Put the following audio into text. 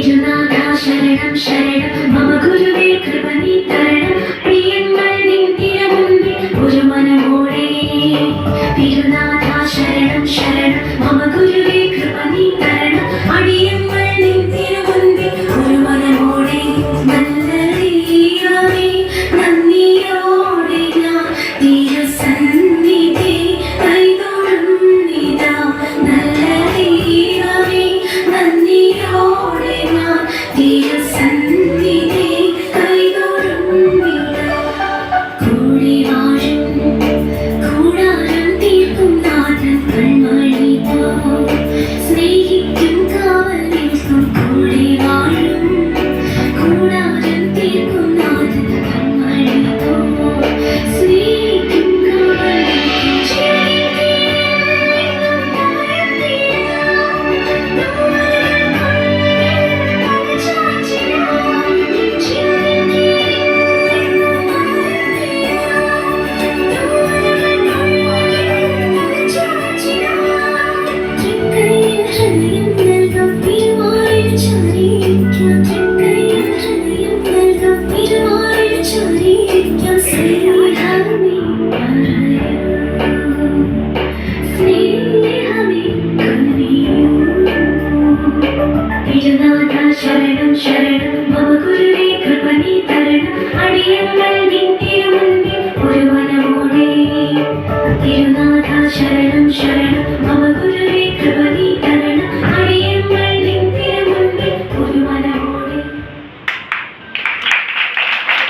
തിരുനാഥാ ശരണം ശരണം മമ ഗുരുവേ കൃപ നീ തരണം പ്രിയങ്ങൾ നിൻ തിരുമുൻപിൽ ഒരു മനമോടെ തിരുനാഥാ ശരണം ശരണം മമ ഗുരുവേ കൃപ നീ തരണം അടിയങ്ങൾ നിൻ തിരുമുൻപിൽ ഒരു മനമോടെ നല്ല ദൈവമേ നന്ദിയോടെ ഞാൻ തിരുസന്നിധി കൈതൊഴുന്നിതാ നല്ല ദൈവമേ നന്ദിയോടെ ഞാൻ തിരുസന്നിധി കൈതൊഴുന്നിതാ കൂടി വാഴും കൂടാരം തീർക്കും നാഥൻ കൺമണി പോ സ്നേഹിക്കും കാവൽ നിൽക്കും കൂടി വാഴും കൂടാരം തീർക്കും നാഥൻ കൺമണി പോ സ്നേഹിക്കും കാവൽ തിരുനാഥാ ശരണം ശരണം മമ ഗുരുവേ കൃപ നീ തരണം അടിയങ്ങൾ